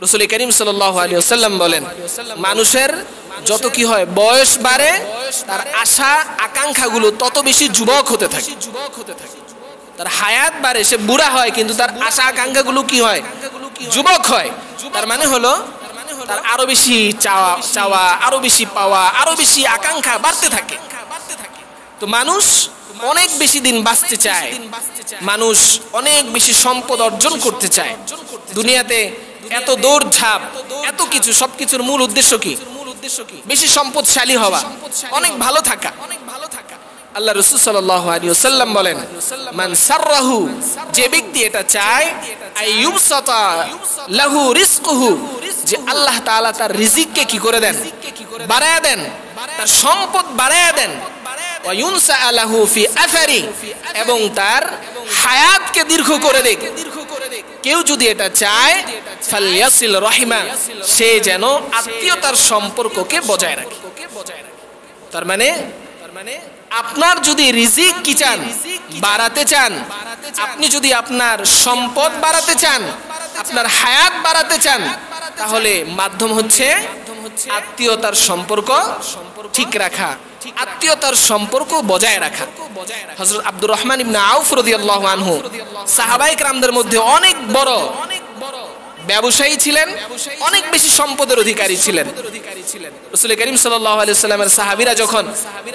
রাসূল করিম সাল্লাল্লাহু আলাইহি ওয়াসাল্লাম বলেন, মানুষের যত কি হয় বয়স বাড়ে তার আশা আকাঙ্ক্ষাগুলো তত বেশি যুবক হতে থাকে। তার হায়াত বাড়ে, সে বুড়া হয়, কিন্তু তার আশা আকাঙ্ক্ষাগুলো কি হয়? যুবক হয়। তার মানে হলো তার আরো বেশি চাওয়া, আরো বেশি পাওয়া, আরো বেশি আকাঙ্ক্ষা বাড়তে থাকে। তো মানুষ অনেক বেশি দিন বাঁচতে চায়, মানুষ অনেক বেশি সম্পদ অর্জন করতে চায়। দুনিয়াতে এত দৌড়ঝাঁপ, এত কিছু, সবকিছুর মূল উদ্দেশ্য কি? বেশি সম্পদশালী হওয়া, অনেক ভালো থাকা। আল্লাহ রাসূল সাল্লাল্লাহু আলাইহি ওয়াসাল্লাম বলেন, মান সাররাহু, যে ব্যক্তি এটা চায়, আইয়ুবসাতা লাহু রিজকুহু, যে আল্লাহ তাআলা তার রিজিককে কি করে দেন? বাড়ায়া দেন, তার সম্পদ বাড়ায়া দেন। ওয়া ইউনসা লাহু ফি আসারি, এবং তার হায়াতকে দীর্ঘ করে দেন। কেউ যদি এটা চায়, ফালইয়াসিল রাহিমা, সে যেন আত্মীয়তার সম্পর্ককে বজায় রাখে। তার মানে আপনার যদি রিজিক কি চান? বাড়াতে চান, আপনি যদি আপনার সম্পদ বাড়াতে চান, আপনার হায়াত বাড়াতে চান, তাহলে মাধ্যম হচ্ছে আত্মীয়তার সম্পর্ক ঠিক রাখা, আত্মীয়তার সম্পর্ক বজায় রাখা। হযরত আব্দুর রহমান ইবনে আউফ রাদিয়াল্লাহু আনহু সাহাবায়ে কেরামদের মধ্যে অনেক বড় ব্যবসায়ী ছিলেন, অনেক বেশি সম্পদের অধিকারী ছিলেন। রাসূল করিম সাল্লাল্লাহু আলাইহি ওয়াসাল্লামের সাহাবীরা যখন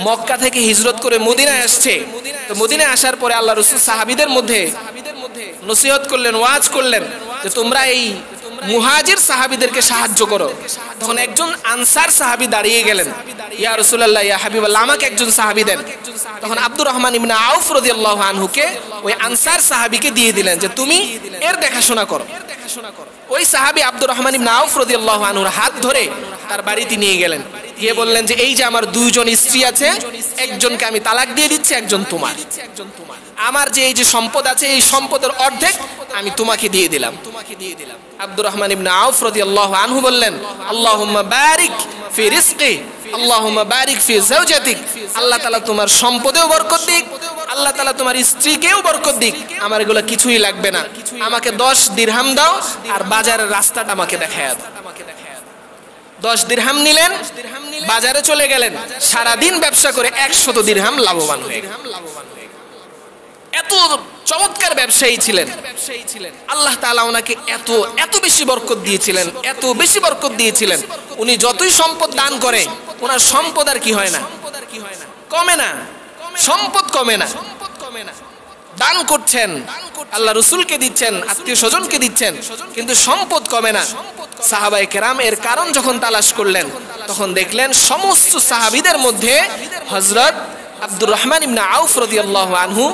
মক্কা থেকে হিজরত করে মদিনায় আসছে, তো মদিনায় আসার পরে আল্লাহ রাসূল সাহাবীদের মধ্যে নসিহত করলেন, ওয়াজ করলেন যে তোমরা এই মুহাজির সাহাবীদেরকে সাহায্য করো। তখন একজন আনসার সাহাবী দাঁড়িয়ে গেলেন, ইয়া রাসূলুল্লাহ, ইয়া হাবিবাল্লাহ, আমাকে একজন সাহাবী দেন। তখন আব্দুর রহমান ইবনে আউফ রাদিয়াল্লাহু আনহুকে ওই আনসার সাহাবীকে দিয়ে দিলেন যে তুমি এর দেখাশোনা করো। ওই সাহাবী আব্দুর রহমান ইবনে আউফ রাদিয়াল্লাহু আনহুর হাত ধরে তার বাড়িতে নিয়ে গেলেন, গিয়ে বললেন যে এই যে আমার দুইজন স্ত্রী আছে, একজনকে আমি তালাক দিয়ে দিচ্ছি, একজন তোমার। আমার যে এই যে সম্পদ আছে, এই সম্পদের অর্ধেক আমি তোমাকে দিয়ে দিলাম। আব্দুর রহমান ইবনে আউফ রাদিয়াল্লাহু আনহু বললেন, আল্লাহুম্মা বারিক ফি রিজকি, আল্লাহুম্মা বারিক ফি যাওজাতিক, আল্লাহ তাআলা তোমার সম্পদেও বরকত দিক, আল্লাহ তাআলা তোমার স্ত্রীকেও বরকত দিক। আমার এগুলো কিছুই লাগবে না, আমাকে 10 দিরহাম দাও আর বাজারের রাস্তাটা আমাকে দেখায়া দাও। 10 দিরহাম নিলেন, বাজারে চলে গেলেন, সারা দিন ব্যবসা করে 100 দিরহাম লাভবান হয়ে গেলেন। এত চমৎকার ব্যবসায়ী ছিলেন, আল্লাহ তাআলা ওনাকে এত এত বেশি বরকত দিয়েছিলেন, এত বেশি বরকত দিয়েছিলেন। উনি যতই সম্পদ দান করে, ওনার সম্পদ আর কি হয় না, কমে না, সম্পদ কমে না। দান করছেন, আল্লাহ রাসূলকে দিচ্ছেন, আত্মীয় স্বজনকে দিচ্ছেন, কিন্তু সম্পদ কমে না। সাহাবায়ে কেরাম এর কারণ যখন তালাশ করলেন, তখন দেখলেন সমস্ত সাহাবীদের মধ্যে হযরত আব্দুর রহমান ইবনে আউফ রাদিয়াল্লাহু আনহু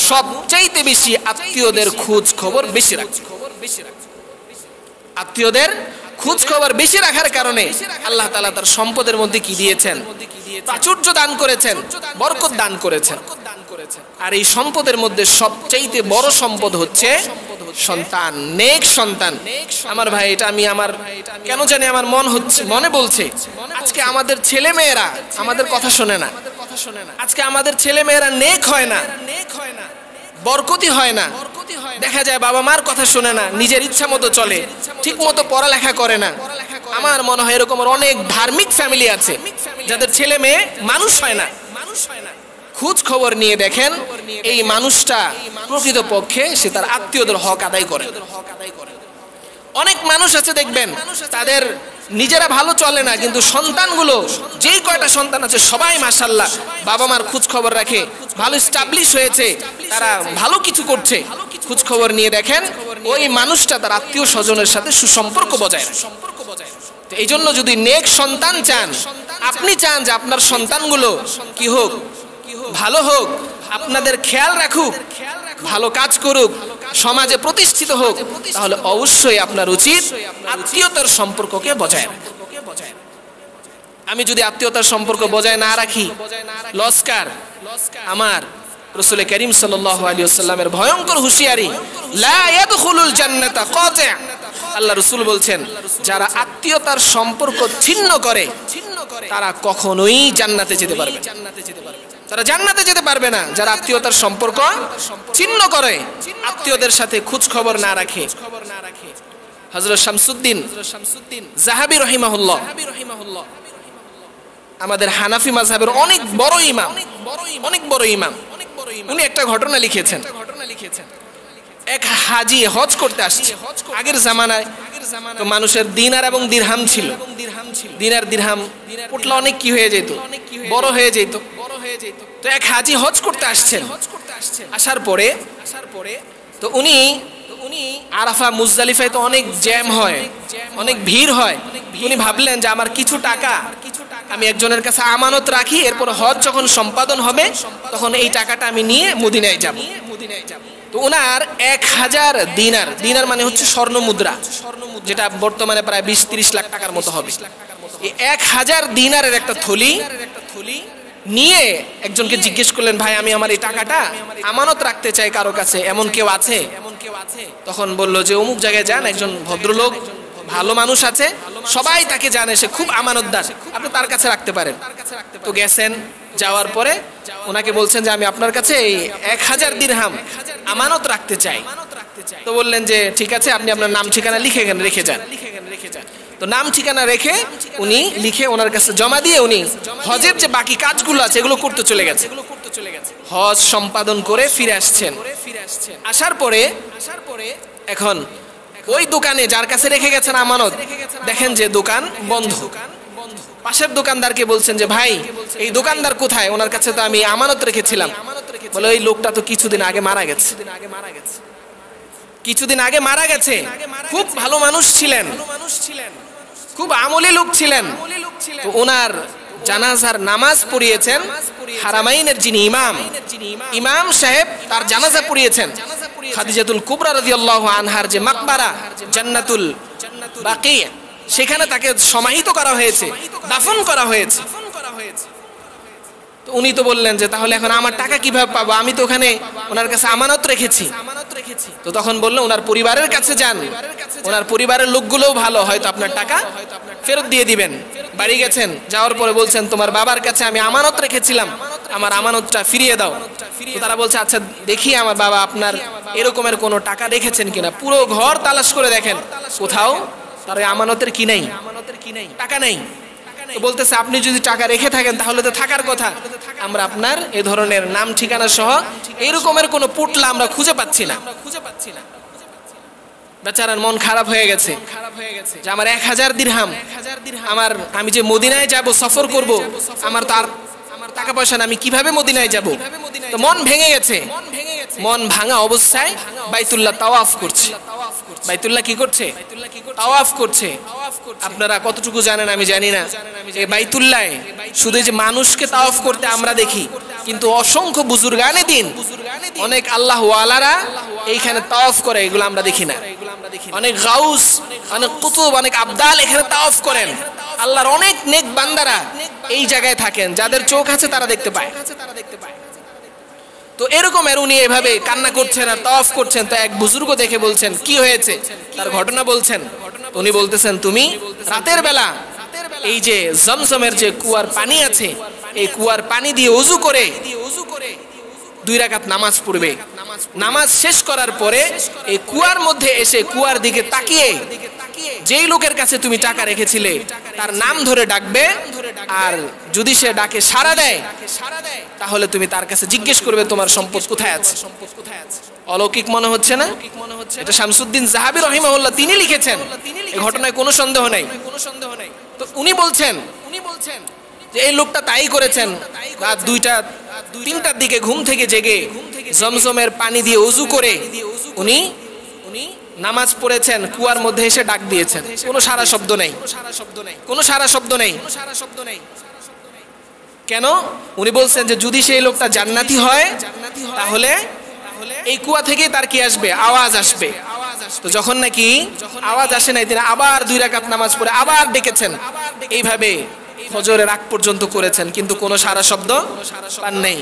সবচাইতে বেশি আত্মীয়দের খোঁজ খবর বেশি রাখছেন। আত্মীয়দের খোঁজ খবর বেশি রাখার কারণে আল্লাহ তাআলা তার সম্পদের মধ্যে কি দিয়েছেন? প্রাচুর্য দান করেছেন, বরকত দান করেছেন। আর এই সম্পদের মধ্যে সবচাইতে বড় সম্পদ হচ্ছে সন্তান, নেক সন্তান। আমার ভাই, এটা আমি আমার কেন জানি আমার মনে বলছে, আজকে আমাদের ছেলে মেয়েরা আমাদের কথা শোনে না, আজকে আমাদের ছেলে মেয়েরা নেক হয় না, বরকতি হয় না। দেখা যায় বাবা মার কথা শোনে না, নিজের ইচ্ছা মতো চলে, ঠিক মতো পড়ালেখা করে না। আমার মনে হয় এরকম অনেক ধার্মিক ফ্যামিলি আছে যাদের ছেলে মেয়ে মানুষ হয় না। খোঁজ খবর নিয়ে দেখেন এই মানুষটা প্রকৃতপক্ষে সে তার আত্মীয়দের হক আদায় করে। অনেক মানুষ আছে দেখবেন তাদের নিজেরা ভালো চলে না, কিন্তু সন্তানগুলো, যেই কয়টা সন্তান আছে সবাই মাশাআল্লাহ বাবা মার খোঁজ খবর রাখে, ভালো এস্টাবলিশ হয়েছে, তারা ভালো কিছু করছে। খোঁজ খবর নিয়ে দেখেন ওই মানুষটা তার আত্মীয় স্বজনের সাথে সুসম্পর্ক বজায় রাখে। তো এই জন্য যদি নেক সন্তান চান, আপনি চান যে আপনার সন্তানগুলো কি হোক, ভালো হোক, আপনাদের খেয়াল রাখুক, ভালো কাজ করুক, সমাজে প্রতিষ্ঠিত হোক, তাহলে অবশ্যই আপনার উচিত আত্মীয়তার সম্পর্ককে বজায় রাখা। আমি যদি আত্মীয়তার সম্পর্ক বজায় না রাখি, লস্কার। আমার রাসূল করিম সাল্লাল্লাহু আলাইহি ওয়াসাল্লামের ভয়ঙ্কর হুঁশিয়ারি, লা ইয়াদখুলুল জান্নাতা কাতি'। আল্লাহ রাসূল বলছেন, যারা আত্মীয়তার সম্পর্ক ছিন্ন করে তারা কখনোই জান্নাতে যেতে পারবে না। তারা জান্নাতে যেতে পারবে না যারা আত্মীয়তার সম্পর্ক ছিন্ন করে, আত্মীয়দের সাথে খোঁজ খবর না রাখে। হযরত শামসুদ্দিন যাহাবী রাহিমাহুল্লাহ আমাদের হানাফি মাযহাবের অনেক বড় ইমাম, উনি একটা ঘটনা লিখেছেন। এক হাজী হজ করতে আসছে। আগের জামানায় তো মানুষের দিনার এবং দিরহাম ছিল। দিনার দিরহাম পোটলা অনেক কি হয়ে যেত, বড় হয়ে যেত। তো এক হাজী হজ করতে আসছেন। আসার পরে তো উনি আরাফা মুজদালিফায় তো অনেক জ্যাম হয়, অনেক ভিড় হয়। উনি ভাবলেন যে আমার কিছু টাকা আমি একজনের কাছে আমানত রাখি, এরপর হজ যখন সম্পাদন হবে তখন এই টাকাটা আমি নিয়ে মদিনায় যাব। তো ওনার 1000 দিনার মানে হচ্ছে স্বর্ণ মুদ্রা, যেটা বর্তমানে প্রায় 20-30 লাখ টাকার মতো হবে। এই 1000 দিনারের একটা থলি নিয়ে একজনকে জিজ্ঞেস করলেন, ভাই আমি আমার এই টাকাটা আমানত রাখতে চাই কারো কাছে, এমন কেউ আছে? তখন বলল যে অমুক জায়গায় যান, একজন ভদ্রলোক ভালো মানুষ আছে, সবাই তাকে জানে, সে খুব আমানতদার, আপনি তার কাছে রাখতে পারেন। তো গেছেন, যাওয়ার পরে ওনাকে বলছেন যে আমি আপনার কাছে এই 1000 দিরহাম আমানত রাখতে চাই। তো বললেন যে ঠিক আছে, আপনি আপনার নাম ঠিকানা রেখে যান। তো নাম ঠিকানা রেখে উনি লিখে ওনার কাছে জমা দিয়ে উনি হজের যে বাকি কাজগুলো আছে এগুলো করতে চলে গেছে। হজ সম্পাদন করে ফিরে আসছেন। আসার পরে এখন ওই দোকানে যার কাছে রেখে গেছেন আমানত, দেখেন যে দোকান বন্ধ। পাশের দোকানদারকে বলছেন যে ভাই এই দোকানদার কোথায়? ওনার কাছে তো আমি আমানত রেখেছিলাম। বলে ওই লোকটা তো কিছুদিন আগে মারা গেছে। খুব ভালো মানুষ ছিলেন, খুব আমলি লোক ছিলেন। তো ওনার জানাজার নামাজ পড়িয়েছেন হারামাইনের যিনি ইমাম সাহেব, তার জানাজা পড়িয়েছেন। খাদিজাতুল কুবরা রাদিয়াল্লাহু আনহার যে মাকবারা জান্নাতুল বাকি, সেখানে তাকে সমাহিত করা হয়েছে, দাফন করা হয়েছে। তো উনি তো বললেন যে তাহলে এখন আমার টাকা কিভাবে পাবো? আমি তো ওখানে ওনার কাছে আমানত রেখেছি। তো তখন বললো ওনার পরিবারের কাছে যান, ওনার পরিবারের লোকগুলোও ভালো, হয়তো আপনার টাকা ফেরত দিয়ে দিবেন। বাড়ি গেছেন, যাওয়ার পরে বলছেন তোমার বাবার কাছে আমি আমানত রেখেছিলাম, আমার আমানতটা ফিরিয়ে দাও। তো তারা বলছে আচ্ছা দেখি আমার বাবা আপনার এরকমের কোনো টাকা রেখেছেন কিনা। পুরো ঘর তালাশ করে দেখেন, কোথাও তার আমানতের কি নেই, টাকা নেই। তো বলতেছে আপনি যদি টাকা রেখে থাকেন তাহলে তো থাকার কথা, আমরা আপনার এ ধরনের নাম ঠিকানা সহ এরকমের কোনো পুটলা আমরা খুঁজে পাচ্ছি না। বেচারার মন খারাপ হয়ে গেছে যে আমার 1000 দিরহাম, আমি যে মদিনায় যাব, সফর করব, আমার তো আর টাকা পয়সা না, আমি কিভাবে মদিনায় যাব? তো মন ভেঙে গেছে। মন ভাঙা অবস্থায় বাইতুল্লাহ তাওয়াফ করছে। বাইতুল্লাহ কি করছে? তাওয়াফ করছে। আপনারা কতটুকু জানেন আমি জানি না, এই বাইতুল্লাহে শুধু যে মানুষকে তাওয়াফ করতে আমরা দেখি, কিন্তু অসংখ্য বুজুর্গানে দিন, অনেক আল্লাহ ওয়ালারা এইখানে তাওয়াফ করে, এগুলো আমরা দেখি না। অনেক গাউস, অনেক কুতুব, অনেক আবদাল এখানে তাওয়াফ করেন। আল্লাহর অনেক নেক বান্দারা এই জায়গায় থাকেন, যাদের চোখ আছে তারা দেখতে পায়। তো এরকম উনি এভাবে কান্না করছেন আর তাওয়াফ করছেন। তো এক বুজুর্গ দেখে বলছেন কি হয়েছে, তার ঘটনা বলছেন। উনি বলতেছেন তুমি রাতের বেলা এই যে জমজমের যে কুয়ার পানি আছে, এই কুয়ার পানি দিয়ে ওযু করে 2 রাকাত নামাজ পড়বে। নামাজ শেষ করার পরে এই কুয়ার মধ্যে এসে কুয়ার দিকে তাকিয়ে যেই লোকের কাছে তুমি টাকা রেখেছিলে তার নাম ধরে ডাকবে, আর যদি সে ডাকে সাড়া দেয় তাহলে তুমি তার কাছে জিজ্ঞেস করবে তোমার সম্পদ কোথায় আছে। অলৌকিক মনে হচ্ছে না? এটা শামসুদ্দিন যাহাবী রাহিমাহুল্লাহ তিনি লিখেছেন, এই ঘটনায় কোনো সন্দেহ নেই। তো উনি বলছেন যে এই লোকটা তাই করেছেন। রাত 2টা-3টার দিকে ঘুম থেকে জেগে জমজমের পানি দিয়ে ওযু করে উনি নামাজ পড়েছেন, কুয়ার মধ্যে এসে ডাক দিয়েছেন। কোনো সারা শব্দ নেই। কেন? উনি বলছেন যে যদি সেই লোকটা জান্নাতি হয় তাহলে এই কুয়া থেকে তার কি আসবে? আওয়াজ আসবে। তো যখন নাকি আওয়াজ আসে নাই, তিনি আবার 2 রাকাত নামাজ পড়ে আবার ডেকেছেন। এইভাবে ফজরের আগ পর্যন্ত করেছেন, কিন্তু কোনো সারা শব্দ পান নেই।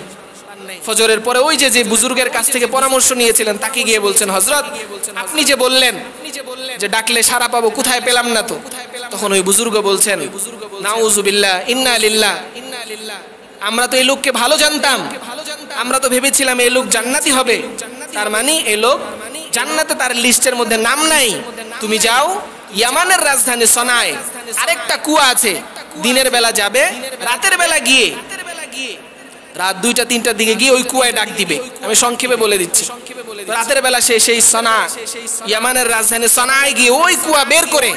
ফজরের পরে ওই যে বুজুর্গের কাছ থেকে পরামর্শ নিয়েছিলেন তাকে গিয়ে বলছেন, হযরত আপনি যে বললেন যে ডাকলে সারা পাবো, কোথায় পেলাম না তো। তখন ওই বুজুর্গ বলছেন, নাউযুবিল্লাহ, ইন্না লিল্লাহ, আমরা তো এই লোককে ভালো জানতাম, আমরা তো ভেবেছিলাম এই লোক জান্নাতি হবে, তার মানে এই লোক জান্নাতে তার লিস্টের মধ্যে নাম নাই, তুমি যাও ইয়ামানের রাজধানী সনায় আরেকটা কুয়া আছে, দিনের বেলা যাবে, রাতের বেলা গিয়ে রাত 2টা-3টার দিকে গিয়ে ওই কুয়ায় ডাক দিবে। আমি সংক্ষেপে বলে দিচ্ছি। রাতের বেলা সে সেই সনা, ইয়ামানের রাজধানী সনায় গিয়ে ওই কুয়া বের করে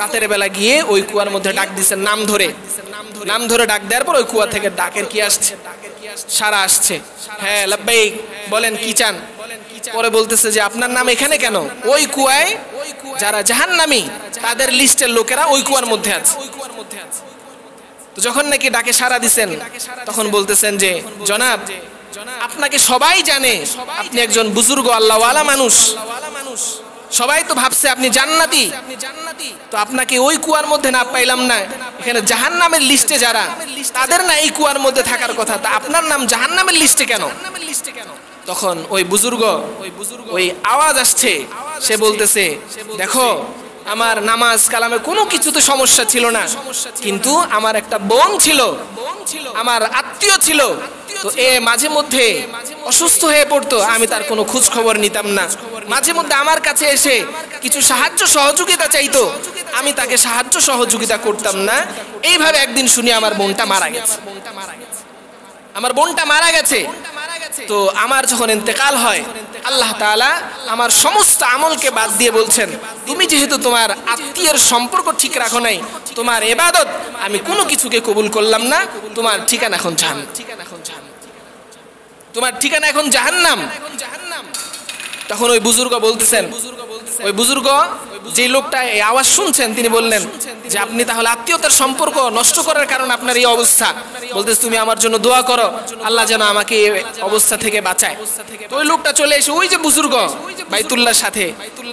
রাতের বেলা গিয়ে ওই কুয়ার মধ্যে ডাক দিছে নাম ধরে ডাক দেওয়ার পর ওই কুয়া থেকে ডাকের কি আসছে, সারা আসছে। হ্যাঁ লাব্বাইক, বলেন কি চান। পরে বলতেছে যে আপনার নাম এখানে কেন? ওই কুয়ায় যারা জাহান্নামী তাদের লিস্টের লোকেরা ওই কুয়ার মধ্যে আছে। তো যখন নাকি ডাকে সাড়া দিছেন তখন বলতেছেন যে জনাব, আপনাকে সবাই জানে, আপনি একজন বুজুর্গ আল্লাহওয়ালা মানুষ, সবাই তো ভাবছে আপনি জান্নাতি, তো আপনাকে ওই কুয়ার মধ্যে না পাইলাম না, এখানে জাহান্নামের লিস্টে যারা তাদের না এই কুয়ার মধ্যে থাকার কথা, তা আপনার নাম জাহান্নামের লিস্টে কেন? তখন ওই বুজুর্গ ওই আওয়াজ আসছে, সে বলতেছে দেখো, আমার নামাজ কালামে কোনো কিছুতে সমস্যা ছিল না, কিন্তু আমার একটা বোন ছিল, আমার আত্মীয় ছিল, তো এ মাঝে মধ্যে অসুস্থ হয়ে পড়তো, আমি তার কোনো খোঁজ খবর নিতাম না, মাঝে মধ্যে আমার কাছে এসে কিছু সাহায্য সহযোগিতা চাইতো, আমি তাকে সাহায্য সহযোগিতা করতাম না। এইভাবে একদিন শুনি আমার বোনটা মারা গেছে। তো আমার যখন ইন্তেকাল হয়, আল্লাহ তাআলা আমার সমস্ত আমলকে বাদ দিয়ে বলছেন, তুমি যেহেতু তোমার আত্মীয়ের সম্পর্ক ঠিক রাখো নাই, তোমার ইবাদত আমি কোনো কিছুকে কবুল করলাম না, তোমার ঠিকানা এখন জাহান্নাম। তখন ওই বুজুর্গ বলতেছেন, ওই বুজুর্গ যে লোকটা এই আওয়াজ শুনছেন তিনি বললেন যে আপনি তাহলে আত্মীয়তার সম্পর্ক নষ্ট করার কারণে আপনার এই অবস্থা, বলতেছে তুমি আমার জন্য দোয়া করো, আল্লাহ যেন আমাকে এই অবস্থা থেকে বাঁচায়। তো ওই লোকটা চলে এসে ওই যে বুজুর্গ বাইতুল্লাহর সাথে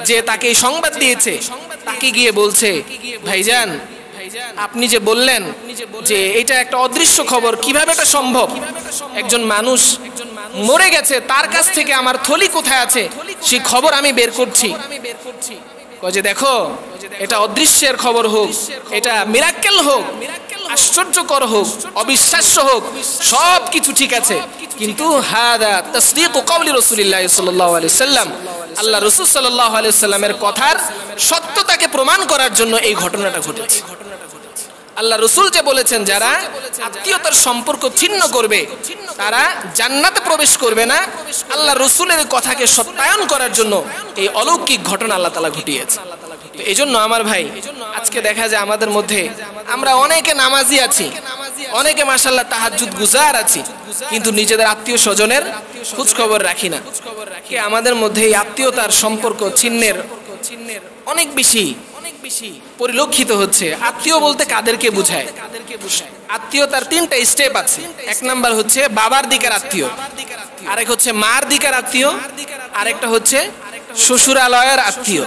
যে তাকে এই সংবাদ দিয়েছে তাকে গিয়ে বলছে, ভাইজান আপনি যে বললেন যে এটা একটা অদৃশ্য খবর, কিভাবে এটা সম্ভব? একজন মানুষ মরে গেছে, তার কাছ থেকে আমার থলি কোথায় আছে সেই খবর আমি বের করছি। কয় যে দেখো, এটা অদৃশ্যের খবর হোক, এটা মিরাক্কেল হোক, আশ্চর্যকর হোক, অবিশ্বাস্য হোক, সব কিছু ঠিক আছে, কিন্তু হাদা তাসদীকু কওলি রাসূলিল্লাহ সাল্লাল্লাহু আলাইহি ওয়াসাল্লাম, আল্লাহ রাসূল সাল্লাল্লাহু আলাইহি ওয়াসাল্লামের কথার সত্যতাকে প্রমাণ করার জন্য এই ঘটনাটা ঘটেছে। আল্লাহ রাসূল যে বলেছেন যারা আত্মীয়তার সম্পর্ক ছিন্ন করবে তারা জান্নাতে প্রবেশ করবে না, আল্লাহ রাসূলের কথাকে সত্যায়ন করার জন্য এই অলৌকিক ঘটনা আল্লাহ তাআলা ঘটিয়েছে। তো এই জন্য আমার ভাই, আজকে দেখা যায় আমাদের মধ্যে আমরা অনেকে নামাজি আছি, অনেকে মাশাআল্লাহ তাহাজ্জুদ গুজার আছি, কিন্তু নিজেদের আত্মীয় স্বজনের খোঁজ খবর রাখি না। কে আমাদের মধ্যে এই আত্মীয়তার সম্পর্ক ছিন্নের অনেক বেশি পরিলক্ষিত হচ্ছে। আত্মীয় বলতে কাদেরকে বোঝায়? আত্মীয়তার 3টা স্টেপ আছে। এক নাম্বার হচ্ছে বাবার দিকের আত্মীয়, আরেক হচ্ছে মার দিকের আত্মীয়, আরেকটা হচ্ছে শ্বশুরালয়ের আত্মীয়।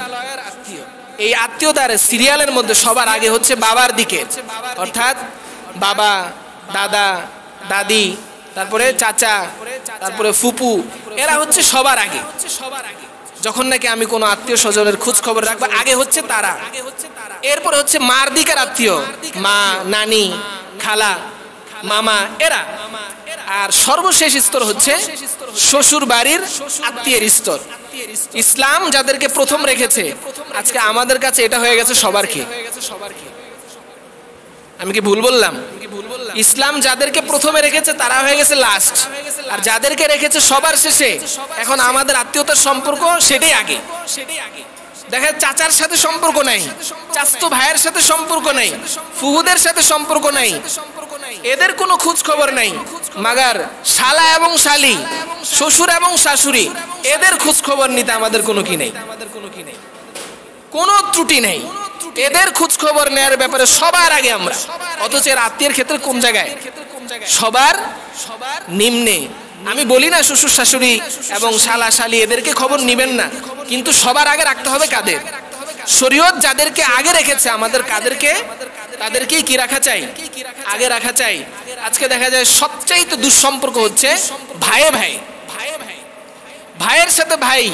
এই আত্মীয়তার সিরিয়ালের মধ্যে সবার আগে হচ্ছে বাবার দিকে, অর্থাৎ বাবা, দাদা, দাদি, তারপরে চাচা, তারপরে ফুপু, এরা হচ্ছে সবার আগে। যখন নাকি আমি কোনো আত্মীয় স্বজনের খোঁজ খবর রাখবো আগে হচ্ছে তারা, এরপরে হচ্ছে মার দিকের আত্মীয়, মা, নানি, খালা, মামা, এরা, আর সর্বশেষ স্তর হচ্ছে শ্বশুর বাড়ির আত্মীয়ের স্তর। ইসলাম যাদেরকে প্রথম রেখেছে, আজকে আমাদের কাছে এটা হয়ে গেছে সবার কি? আমি কি ভুল বললাম? ইসলাম যাদেরকে প্রথমে রেখেছে তারা হয়ে গেছে লাস্ট, আর যাদেরকে রেখেছে সবার শেষে, এখন আমাদের আত্মীয়তার সম্পর্ক সেটাই আগে। দেখা চাচার সাথে সম্পর্ক নাই, চাচতো ভাইয়ের সাথে সম্পর্ক নাই, ফুহুদের সাথে সম্পর্ক নাই, এদের কোনো খোঁজ খবর নাই, মাগার শালা এবং শালি, শ্বশুর এবং শাশুড়ি, এদের খোঁজ খবর নিতে আমাদের কোনো কি নেই, কোনো ত্রুটি নেই। এদের খোঁজ খবর নেওয়ার ব্যাপারে সবার আগে আমরা, অথচ এর আত্মীয়ের ক্ষেত্রে কোন জায়গায়? সবার নিম্নে। আমি বলি না শ্বশুর শাশুড়ি এবং শালা শালি এদেরকে খবর নিবেন না, কিন্তু সবার আগে রাখতে হবে কাদের? শরীয়ত যাদেরকে আগে রেখেছে আমাদের তাদেরকেই কি রাখা চাই? আগে রাখা চাই। আজকে দেখা যায় সবচাইতে দুঃসম্পর্ক হচ্ছে ভাইয়ে ভাই, ভাইয়ের সাথে ভাই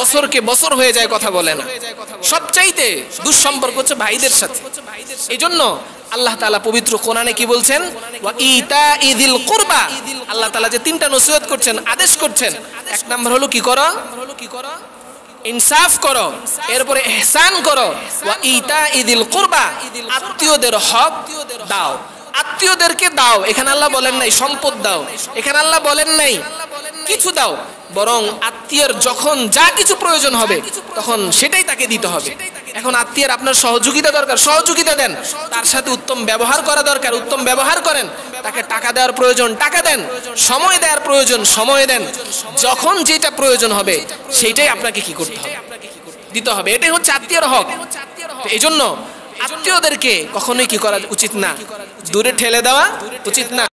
বছরকে বছর হয়ে যায় কথা বলে না। সবচাইতে দুঃসম্পর্ক হচ্ছে ভাইদের সাথে। এই জন্য আল্লাহ তাআলা পবিত্র কোরআনে কি বলছেন? ওয়া ইতাইযিল কুরবা। আল্লাহ তাআলা যে 3টা নসিহত করছেন, আদেশ করছেন, এক নাম্বার হলো কি করো? ইনসাফ করো, এরপরে ইহসান করো, ওয়া ইতাইযিল কুরবা, আত্মীয়দের হক দাও। আত্মীয়দেরকে দাও, এখানে আল্লাহ বলেন নাই সম্পদ দাও, এখানে আল্লাহ বলেন নাই কিছু দাও, বরং আত্মীয়ের যখন যা কিছু প্রয়োজন হবে তখন সেটাই তাকে দিতে হবে। এখন আত্মীয়ের আপনার সহযোগিতা দরকার, সহযোগিতা দেন। তার সাথে উত্তম ব্যবহার করা দরকার, উত্তম ব্যবহার করেন। তাকে টাকা দেওয়ার প্রয়োজন টাকা দেন, সময় দেওয়ার প্রয়োজন সময় দেন। যখন যেটা প্রয়োজন হবে সেইটাই আপনাকে কি করতে হবে, দিতে হবে। এটাই হচ্ছে আত্মীয়ের হক। এই জন্য আত্মীয়দেরকে কখনোই কি করা উচিত না, দূরে ঠেলে দেওয়া উচিত না।